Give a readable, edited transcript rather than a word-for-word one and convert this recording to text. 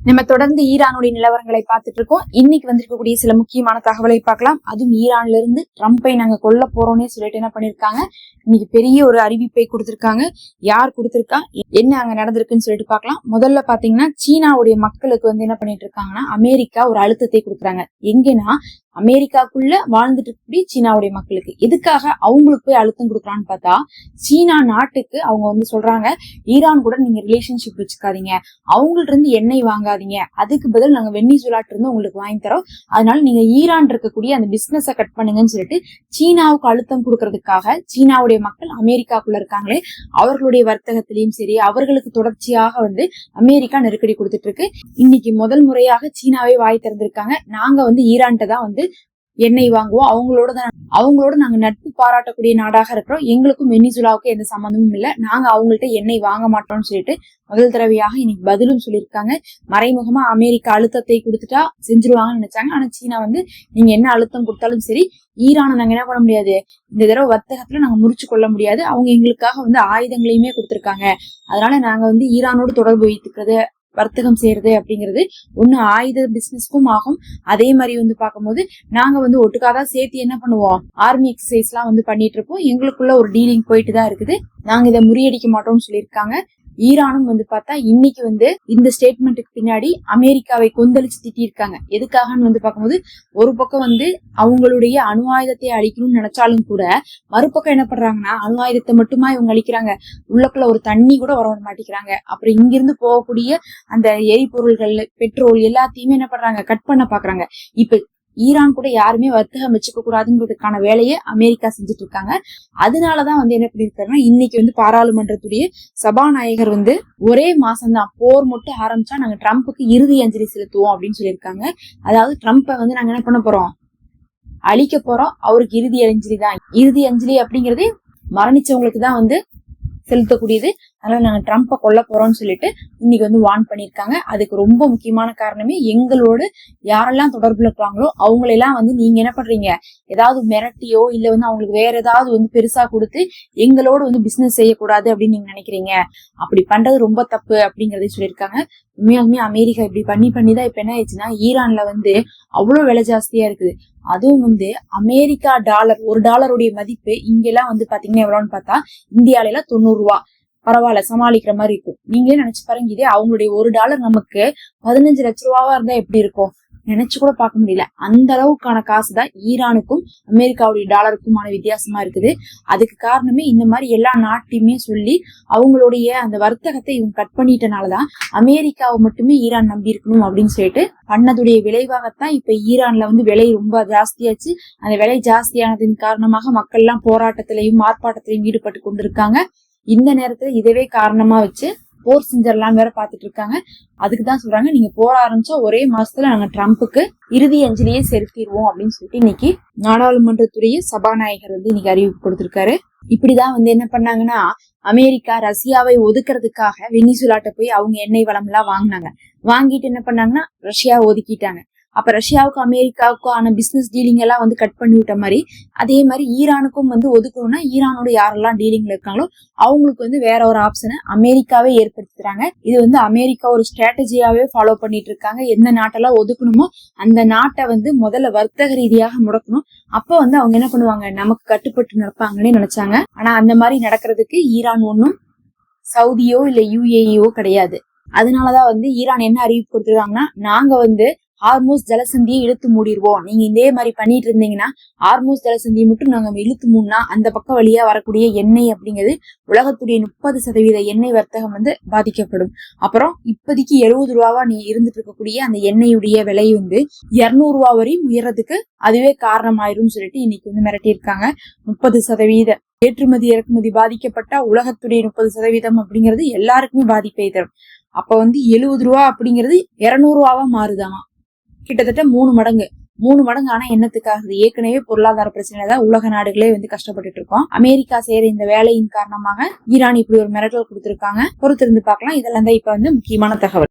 நம்ம தொடர்ந்து ஈரானுடைய நிலவரங்களை பார்த்துட்டு இருக்கோம். இன்னைக்கு வந்திருக்கக்கூடிய சில முக்கியமான தகவலை பார்க்கலாம். அதுவும் ஈரான்ல இருந்து ட்ரம்பை நாங்க கொல்ல போறோம்னே சொல்லிட்டு என்ன பண்ணிருக்காங்க, இன்னைக்கு பெரிய ஒரு அறிவிப்பை கொடுத்திருக்காங்க. யார் கொடுத்திருக்கா, என்ன அங்க நடந்திருக்குன்னு சொல்லிட்டு பார்க்கலாம். முதல்ல பாத்தீங்கன்னா சீனாவுடைய மக்களுக்கு என்ன பண்ணிட்டு இருக்காங்கன்னா, அமெரிக்கா ஒரு அழுத்தத்தை கொடுக்குறாங்க. எங்கன்னா அமெரிக்காக்குள்ள வாழ்ந்துட்டு இருக்கக்கூடிய சீனாவுடைய மக்களுக்கு எதுக்காக அவங்களுக்கு போய் அழுத்தம் கொடுக்குறான்னு பார்த்தா, சீனா நாட்டுக்கு அவங்க சொல்றாங்க, ஈரான் கூட நீங்க ரிலேஷன்ஷிப் வச்சுக்காதீங்க, அவங்கள்ட்ட இருந்து எண்ணெய் வாங்காதீங்க, அதுக்கு பதில் நாங்க வெனிசுலாட்டு இருந்து உங்களுக்கு வாங்கி தரோம், அதனால நீங்க ஈரான் இருக்கக்கூடிய அந்த பிசினஸ கட் பண்ணுங்கன்னு சொல்லிட்டு சீனாவுக்கு அழுத்தம் கொடுக்கறதுக்காக சீனாவுடைய மக்கள் அமெரிக்காக்குள்ள இருக்காங்களே அவர்களுடைய வர்த்தகத்திலையும் சரி, அவர்களுக்கு தொடர்ச்சியாக அமெரிக்கா நெருக்கடி கொடுத்துட்டு இருக்கு. இன்னைக்கு முதல் முறையாக சீனாவே வாய் திறந்திருக்காங்க. நாங்க ஈரான்ட்ட தான் எண்ணெய் வாங்குவோம், அவங்களோட நாங்க நட்பு பாராட்டக்கூடிய நாடாக இருக்கிறோம், எங்களுக்கும் வெனிசுலாவுக்கும் எந்த சம்பந்தமும் இல்ல, நாங்க அவங்கள்ட்ட எண்ணெய் வாங்க மாட்டோம்னு சொல்லிட்டு முதல் தடவையாக இன்னைக்கு பதிலும் சொல்லியிருக்காங்க. மறைமுகமா அமெரிக்கா அழுத்தத்தை கொடுத்துட்டா செஞ்சிருவாங்கன்னு நினைச்சாங்க. ஆனா சீனா நீங்க என்ன அழுத்தம் கொடுத்தாலும் சரி, ஈரானை நாங்க என்ன பண்ண முடியாது, இந்த தடவை வர்த்தகத்துல நாங்க முறிச்சு கொள்ள முடியாது, அவங்க எங்களுக்காக ஆயுதங்களையுமே கொடுத்திருக்காங்க, அதனால நாங்க ஈரானோடு தொடர்பு வைத்துக்கிறது, வர்த்தகம் செய்யறது அப்படிங்கிறது ஒண்ணு ஆயுத பிசினஸ்க்கும் ஆகும். அதே மாதிரி பார்க்கும்போது நாங்க ஒட்டுக்காதான் சேர்த்து என்ன பண்ணுவோம், ஆர்மி எக்ஸசைஸ் எல்லாம் பண்ணிட்டு இருப்போம், எங்களுக்குள்ள ஒரு டீலிங் போயிட்டு தான் இருக்குது, நாங்க இதை முறியடிக்க மாட்டோம்னு சொல்லியிருக்காங்க. ஈரானும் பார்த்தா இன்னைக்கு இந்த ஸ்டேட்மெண்ட்டுக்கு பின்னாடி அமெரிக்காவை கொந்தளிச்சு திட்டிருக்காங்க. எதுக்காகன்னு பார்க்கும்போது, ஒரு பக்கம் அவங்களுடைய அணு ஆயுதத்தை அழிக்கணும்னு நினைச்சாலும் கூட மறுபக்கம் என்ன பண்றாங்கன்னா, அணு ஆயுதத்தை மட்டுமா இவங்க அழிக்கிறாங்க, உள்ளக்குள்ள ஒரு தண்ணி கூட வர மாட்டேங்கிறாங்க. அப்புறம் இங்கிருந்து போகக்கூடிய அந்த எரிபொருள்கள், பெட்ரோல் எல்லாத்தையுமே என்ன பண்றாங்க, கட் பண்ண பாக்குறாங்க. இப்ப ஈரான் கூட யாருமே வர்த்தகம் வச்சுக்க கூடாதுங்கிறதுக்கான வேலையை அமெரிக்கா செஞ்சுட்டு இருக்காங்க. அதனாலதான் என்ன பண்ணிருக்காருன்னா, இன்னைக்கு பாராளுமன்றத்துடைய சபாநாயகர் ஒரே மாசம்தான் போர் மட்டும் ஆரம்பிச்சா நாங்க ட்ரம்ப்புக்கு இறுதி அஞ்சலி செலுத்துவோம் அப்படின்னு சொல்லியிருக்காங்க. அதாவது ட்ரம்ப்பை நாங்க என்ன பண்ண போறோம், அழிக்க போறோம், அவருக்கு இறுதி அஞ்சலி தான். இறுதி அஞ்சலி அப்படிங்கறது மரணிச்சவங்களுக்கு தான் செலுத்தக்கூடியது, அதனால நாங்க ட்ரம்ப்பை கொல்ல போறோம்னு சொல்லிட்டு இன்னைக்கு வார்ன் பண்ணிருக்காங்க. அதுக்கு ரொம்ப முக்கியமான காரணமே, எங்களோடு யாரெல்லாம் தொடர்புல இருக்காங்களோ அவங்களெல்லாம் நீங்க என்ன பண்றீங்க, ஏதாவது மிரட்டியோ இல்ல அவங்களுக்கு வேற ஏதாவது பெருசா கொடுத்து எங்களோடு பிசினஸ் செய்யக்கூடாது அப்படின்னு நீங்க நினைக்கிறீங்க, அப்படி பண்றது ரொம்ப தப்பு அப்படிங்கறதையும் சொல்லியிருக்காங்க. உண்மையாலுமே அமெரிக்கா இப்படி பண்ணிதான் இப்ப என்ன ஆயிடுச்சுன்னா, ஈரான்ல அவ்வளவு விலை ஜாஸ்தியா இருக்குது. அதுவும் அமெரிக்கா டாலர், ஒரு டாலருடைய மதிப்பு இங்கெல்லாம் பாத்தீங்கன்னா எவ்வளவுன்னு பார்த்தா, இந்தியால எல்லாம் 90 ரூபா, பரவாயில்ல சமாளிக்கிற மாதிரி இருக்கும். நீங்களே நினைச்சு பாருங்க, இதே அவங்களுடைய ஒரு டாலர் நமக்கு 15 லட்ச ரூபாவா இருந்தா எப்படி இருக்கும், நினைச்சு கூட பார்க்க முடியல. அந்த அளவுக்கான காசு தான் ஈரானுக்கும் அமெரிக்காவுடைய டாலருக்குமான வித்தியாசமா இருக்குது. அதுக்கு காரணமே இந்த மாதிரி எல்லா நாட்டையுமே சொல்லி அவங்களுடைய அந்த வர்த்தகத்தை இவங்க கட் பண்ணிட்டனாலதான் அமெரிக்காவை மட்டுமே ஈரான் நம்பி இருக்கணும் அப்படின்னு சொல்லிட்டு பண்ணதுடைய விளைவாகத்தான் இப்ப ஈரான்ல விலை ரொம்ப ஜாஸ்தியாச்சு. அந்த விலை ஜாஸ்தியானதின் காரணமாக மக்கள் எல்லாம் போராட்டத்திலையும் ஆர்ப்பாட்டத்திலையும் ஈடுபட்டு கொண்டிருக்காங்க. இந்த நேரத்துல இதவே காரணமா வச்சு போர் செஞ்சர்லாம் வேற பாத்துட்டு இருக்காங்க. அதுக்குதான் சொல்றாங்க, நீங்க போற ஆரம்பிச்சா ஒரே மாசத்துல நாங்க ட்ரம்ப்புக்கு இறுதி அஞ்சலியே செலுத்திடுவோம் அப்படின்னு சொல்லிட்டு இன்னைக்கு நாடாளுமன்றத்துடைய சபாநாயகர் இன்னைக்கு அறிவிப்பு கொடுத்திருக்காரு. இப்படிதான் என்ன பண்ணாங்கன்னா, அமெரிக்கா ரஷ்யாவை ஒதுக்குறதுக்காக வெனிசுலாட்ட போய் அவங்க எண்ணெய் வளம் எல்லாம் வாங்கினாங்க. வாங்கிட்டு என்ன பண்ணாங்கன்னா, ரஷ்யாவை ஒதுக்கிட்டாங்க. அப்ப ரஷ்யாவுக்கும் அமெரிக்காவுக்கான பிசினஸ் டீலிங் எல்லாம் கட் பண்ணி விட்ட மாதிரி, அதே மாதிரி ஈரானுக்கும் ஒதுக்கணும்னா ஈரானோட யாரெல்லாம் டீலிங்ல இருக்காங்களோ அவங்களுக்கு வேற ஒரு ஆப்ஷனை அமெரிக்காவே ஏற்படுத்துறாங்க. இது அமெரிக்கா ஒரு ஸ்ட்ராட்டஜியாவே ஃபாலோ பண்ணிட்டு இருக்காங்க. எந்த நாட்டெல்லாம் ஒதுக்கணுமோ அந்த நாட்டை முதல்ல வர்த்தக ரீதியாக முடக்கணும். அப்ப அவங்க என்ன பண்ணுவாங்க, நமக்கு கட்டுப்பட்டு நடப்பாங்கன்னு நினைச்சாங்க. ஆனா அந்த மாதிரி நடக்கிறதுக்கு ஈரான் ஒன்னும் சவுதியோ இல்ல யுஏஇஓ கிடையாது. அதனாலதான் ஈரான் என்ன அறிவிப்பு கொடுத்துருக்காங்கன்னா, நாங்க ஹார்மோஸ் ஜலசந்தியை இழுத்து மூடிடுவோம், நீங்க இதே மாதிரி பண்ணிட்டு இருந்தீங்கன்னா ஹார்மோஸ் ஜலசந்தியை மட்டும் நாங்க இழுத்து மூடினா அந்த பக்கம் வழியா வரக்கூடிய எண்ணெய் அப்படிங்கிறது உலகத்துடைய 30% எண்ணெய் வர்த்தகம் பாதிக்கப்படும். அப்புறம் இப்போதைக்கு 70 ரூபாவா நீ இருந்துட்டு இருக்கக்கூடிய அந்த எண்ணெயுடைய விலை 200 ரூபா வரையும் உயர்றதுக்கு அதுவே காரணமாயிரும் சொல்லிட்டு இன்னைக்கு மிரட்டி இருக்காங்க. 30% ஏற்றுமதி இறக்குமதி பாதிக்கப்பட்டா உலகத்துடைய 30% அப்படிங்கிறது எல்லாருக்குமே பாதிப்பை தரும். அப்ப 70 ரூபா அப்படிங்கிறது 200 ரூபாவா மாறுதாமா, கிட்டத்தட்ட 3 மடங்கு. 3 மடங்கு. ஆனா என்னத்துக்காகுது, ஏற்கனவே பொருளாதார பிரச்சனைதான் உலக நாடுகளே கஷ்டப்பட்டுட்டு இருக்கோம். அமெரிக்கா செய்யற இந்த வேலையின் காரணமாக ஈரான் இப்படி ஒரு மிரட்டல் கொடுத்திருக்காங்க. பொறுத்திருந்து பார்க்கலாம். இதெல்லாம் தான் இப்ப முக்கியமான தகவல்.